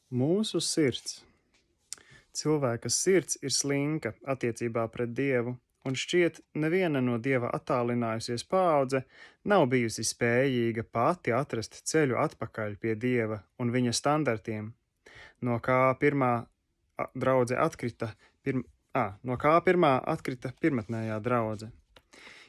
Mūsu sirds. Cilvēka sirds ir slinka attiecībā pret Dievu, un šķiet, neviena no Dieva attālinājusies paudze nav bijusi spējīga pati atrast ceļu atpakaļ pie Dieva un viņa standartiem, no kā pirmā atkrita pirmatnējā draudze.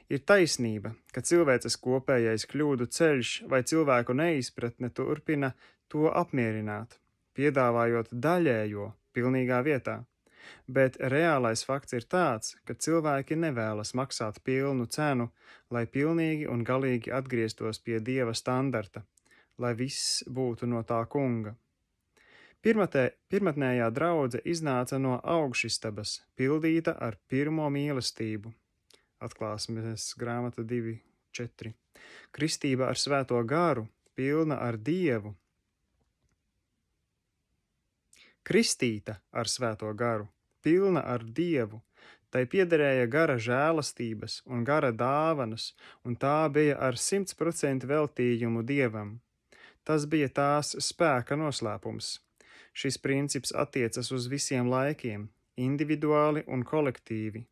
Ir taisnība, ka cilvēces kopējais kļūdu ceļš vai cilvēku neizpratne turpina to apmierināt, piedāvājot daļējo pilnīgā vietā, bet reālais fakts ir tāds, ka cilvēki nevēlas maksāt pilnu cenu, lai pilnīgi un galīgi atgrieztos pie Dieva standarta, lai viss būtu no tā kunga. Pirmatnējā draudze iznāca no augšistabas, pildīta ar pirmo mīlestību. Atklāsmes grāmata 2:4. Kristība ar svēto garu, pilna ar Dievu. Kristīta ar svēto garu, pilna ar Dievu, tai piederēja gara žēlastības un gara dāvanas, un tā bija ar 100% veltījumu Dievam. Tas bija tās spēka noslēpums. Šis princips attiecas uz visiem laikiem, individuāli un kolektīvi.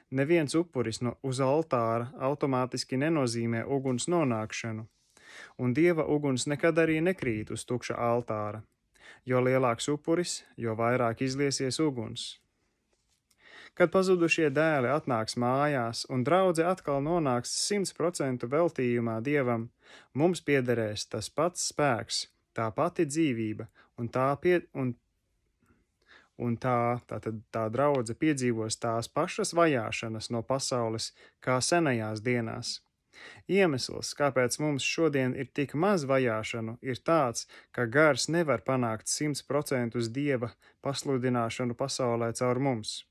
Neviens upuris uz altāra automātiski nenozīmē uguns nonākšanu, un Dieva uguns nekad arī nekrīt uz tukša altāra. Jo lielāks upuris, jo vairāk izliesies uguns. Kad pazudušie dēli atnāks mājās un draudze atkal nonāks 100% veltījumā Dievam, mums piederēs tas pats spēks, tā pati dzīvība, tā draudze piedzīvos tās pašas vajāšanas no pasaules kā senajās dienās. Iemesls, kāpēc mums šodien ir tik maz vajāšanu, ir tāds, ka gars nevar panākt 100% Dieva pasludināšanu pasaulē caur mums.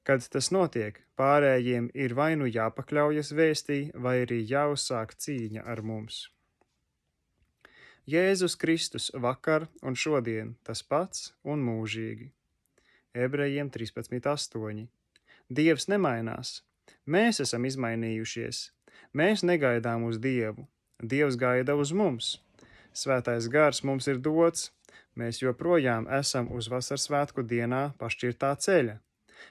Kad tas notiek, pārējiem ir vai nu jāpakļaujas vēstī, vai arī jāuzsāk cīņa ar mums. Jēzus Kristus vakar un šodien tas pats un mūžīgi. Ebrejiem 13:8. Dievs nemainās. Mēs esam izmainījušies. Mēs negaidām uz Dievu. Dievs gaida uz mums. Svētais gars mums ir dots. Mēs joprojām esam uz vasaras svētku dienā pašķirtā ceļa.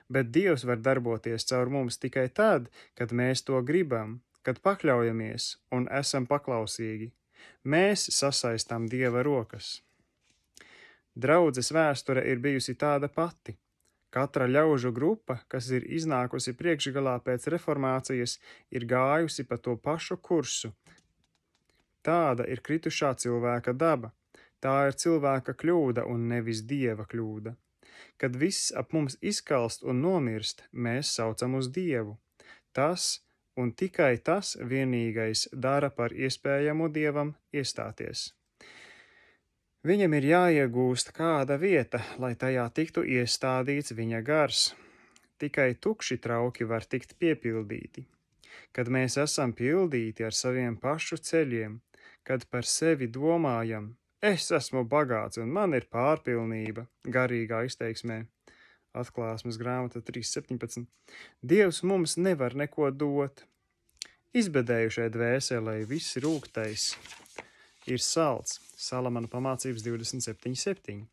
Bet Dievs var darboties caur mums tikai tad, kad mēs to gribam, kad pakļaujamies un esam paklausīgi. Mēs sasaistām Dieva rokas. Draudzes vēsture ir bijusi tāda pati. Katra ļaužu grupa, kas ir iznākusi priekšgalā pēc reformācijas, ir gājusi pa to pašu kursu. Tāda ir kritušā cilvēka daba. Tā ir cilvēka kļūda un nevis Dieva kļūda. Kad viss ap mums izkalst un nomirst, mēs saucam uz Dievu. Tas un tikai tas vienīgais dara par iespējamu Dievam iestāties. Viņam ir jāiegūst kāda vieta, lai tajā tiktu iestādīts viņa gars. Tikai tukši trauki var tikt piepildīti. Kad mēs esam pildīti ar saviem pašu ceļiem, kad par sevi domājam, es esmu bagāts un man ir pārpilnība, garīgā izteiksmē, Atklāsmes grāmata 3:17, Dievs mums nevar neko dot. Izbedējušai dvēselei viss rūgtais ir salds, Salamana pamācības 27:7.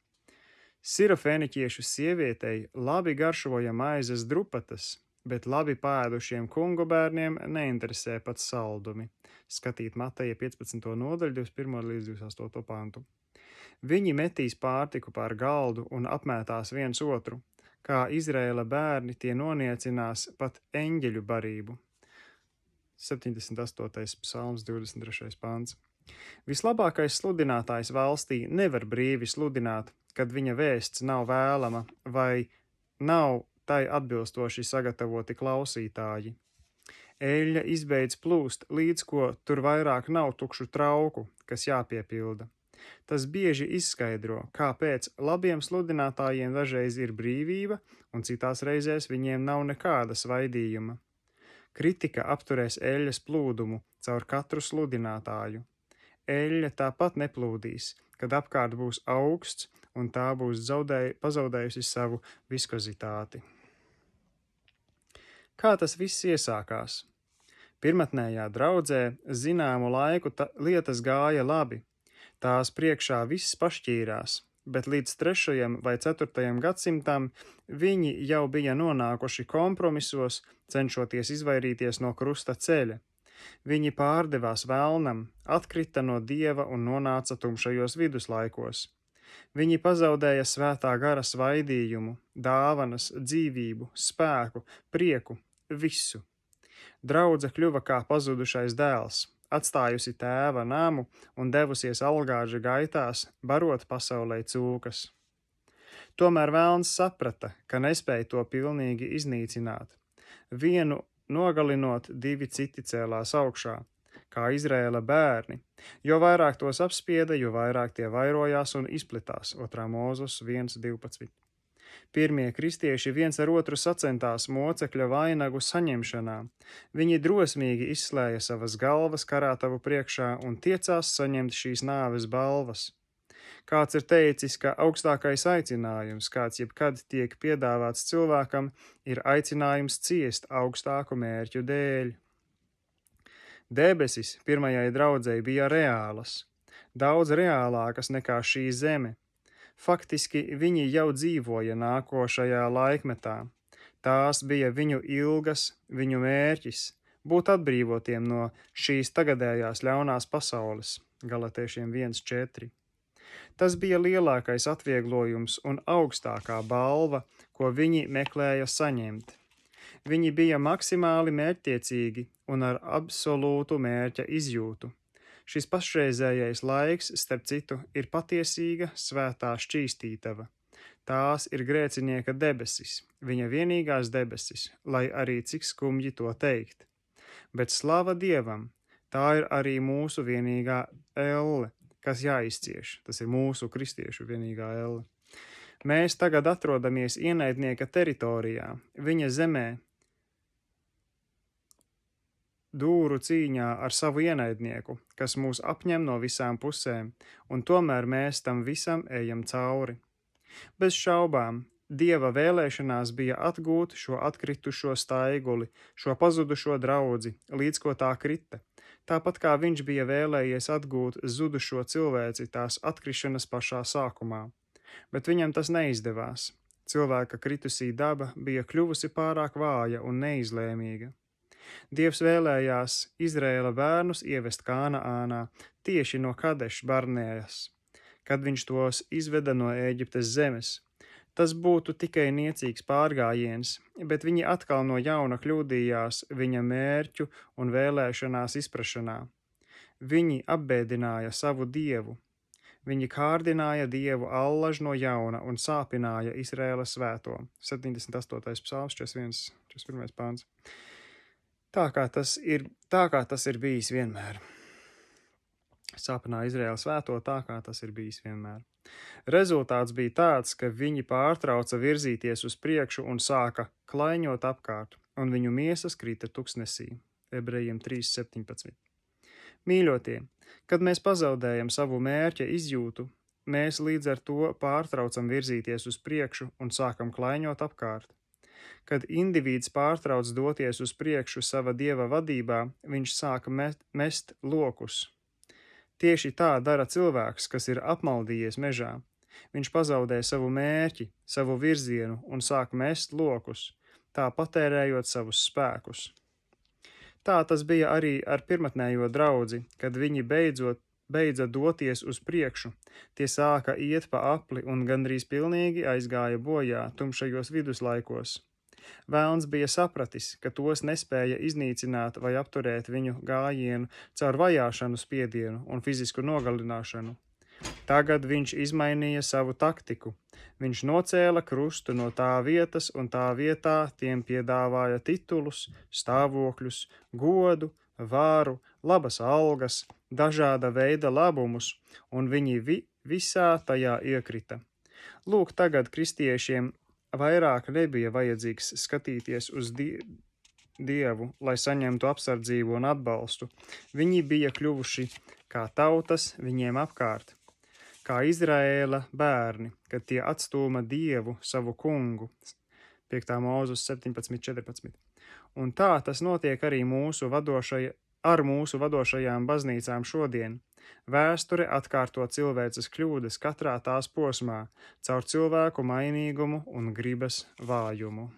Sirofēniķiešu sievietei labi garšoja maizes drupatas, bet labi pēdušiem kungu bērniem neinteresē pat saldumi. Skatīt Mateja 15. nodaļu 21. līdz 28. pantu. Viņi metīs pārtiku pār galdu un apmētās viens otru. Kā Izraēla bērni, tie noniecinās pat eņģeļu barību. 78. psalms 23. pants. Vislabākais sludinātājs valstī nevar brīvi sludināt, kad viņa vēsts nav vēlama vai nav tai atbilstoši sagatavoti klausītāji. Eļļa izbeidz plūst, līdz ko tur vairāk nav tukšu trauku, kas jāpiepilda. Tas bieži izskaidro, kāpēc labiem sludinātājiem dažreiz ir brīvība un citās reizēs viņiem nav nekāda svaidījuma. Kritika apturēs eļļas plūdumu caur katru sludinātāju. Eļļa tāpat neplūdīs, kad apkārt būs augsts un tā būs pazaudējusi savu viskozitāti. Kā tas viss iesākās? Pirmatnējā draudzē zināmu laiku lietas gāja labi. Tās priekšā viss pašķīrās, bet līdz 3. vai 4. gadsimtam viņi jau bija nonākuši kompromisos, cenšoties izvairīties no krusta ceļa. Viņi pārdevās velnam, atkrita no Dieva un nonāca tumšajos viduslaikos. Viņi pazaudēja svētā gara svaidījumu, dāvanas, dzīvību, spēku, prieku, visu. Draudze kļuva kā pazudušais dēls, atstājusi tēva namu un devusies algāža gaitās, barot pasaulē cūkas. Tomēr velns saprata, ka nespēja to pilnīgi iznīcināt. Vienu nogalinot, 2 citi cēlās augšā, kā Izraēla bērni. Jo vairāk tos apspieda, jo vairāk tie vairojās un izplatās. 2. Mūzes 1.12. Pirmie kristieši viens ar otru sacentās mocekļa vainagu saņemšanā. Viņi drosmīgi izslēja savas galvas karātavu priekšā un tiecās saņemt šīs nāves balvas. Kāds ir teicis, ka augstākais aicinājums, kāds jebkad tiek piedāvāts cilvēkam, ir aicinājums ciest augstāku mērķu dēļ. Debesis pirmajai draudzei bija reālas, daudz reālākas nekā šī zeme. Faktiski viņi jau dzīvoja nākošajā laikmetā. Tās bija viņu ilgas, viņu mērķis būt atbrīvotiem no šīs tagadējās ļaunās pasaules. Galatiešiem 1.4. Tas bija lielākais atvieglojums un augstākā balva, ko viņi meklēja saņemt. Viņi bija maksimāli mērķtiecīgi un ar absolūtu mērķa izjūtu. Šis pašreizējais laiks, starp citu, ir patiesīga svētā šķīstītava. Tās ir grēcinieka debesis, viņa vienīgās debesis, lai arī cik skumji to teikt. Bet slava Dievam, tā ir arī mūsu vienīgā elle, kas jāizcieš. Tas ir mūsu kristiešu vienīgā elle. Mēs tagad atrodamies ienaidnieka teritorijā, viņa zemē, dūru cīņā ar savu ienaidnieku, kas mūs apņem no visām pusēm, un tomēr mēs tam visam ejam cauri. Bez šaubām, Dieva vēlēšanās bija atgūt šo atkritušo staiguli, šo pazudušo draudzi, līdz ko tā krita, tāpat kā viņš bija vēlējies atgūt zudušo cilvēci tās atkrišanas pašā sākumā. Bet viņam tas neizdevās. Cilvēka kritusī daba bija kļuvusi pārāk vāja un neizlēmīga. Dievs vēlējās Izraēla bērnus ievest Kānaānā tieši no Kadeša Barnējas, kad viņš tos izveda no Ēģiptes zemes. Tas būtu tikai niecīgs pārgājiens, bet viņi atkal no jauna kļūdījās viņa mērķu un vēlēšanās izprašanā. Viņi apbēdināja savu Dievu. Viņi kārdināja Dievu allaž no jauna un sāpināja Izraēla svēto. 78. psalms, 41. pāns. Tā kā tas ir bijis vienmēr. Sāpināja Izraēla svēto tā, kā tas ir bijis vienmēr. Rezultāts bija tāds, ka viņi pārtrauca virzīties uz priekšu un sāka klaiņot apkārt, un viņu miesas krita tuksnesī. Ebrejiem 3.17. Mīļotie, kad mēs pazaudējam savu mērķa izjūtu, mēs līdz ar to pārtraucam virzīties uz priekšu un sākam klaiņot apkārt. Kad indivīds pārtrauc doties uz priekšu sava Dieva vadībā, viņš sāka mest lokus. Tieši tā dara cilvēks, kas ir apmaldījies mežā. Viņš pazaudē savu mērķi, savu virzienu un sāk mest lokus, tā patērējot savus spēkus. Tā tas bija arī ar pirmatnējo draudzi, kad viņi beidza doties uz priekšu. Tie sāka iet pa apli un gandrīz pilnīgi aizgāja bojā tumšajos viduslaikos. Velns bija sapratis, ka tos nespēja iznīcināt vai apturēt viņu gājienu caur vajāšanu, spiedienu un fizisku nogalināšanu. Tagad viņš izmainīja savu taktiku. Viņš nocēla krustu no tā vietas un tā vietā tiem piedāvāja titulus, stāvokļus, godu, varu, labas algas, dažāda veida labumus, un viņi visā tajā iekrita. Lūk, tagad kristiešiem vairāk nebija vajadzīgs skatīties uz Dievu, lai saņemtu apsardzību un atbalstu. Viņi bija kļuvuši kā tautas viņiem apkārt, kā Izraēla bērni, kad tie atstūma Dievu, savu kungu. 5. Mūzes 17.14. Un tā tas notiek arī mūsu ar mūsu vadošajām baznīcām šodien. Vēsture atkārto cilvēces kļūdas katrā tās posmā, caur cilvēku mainīgumu un gribas vājumu.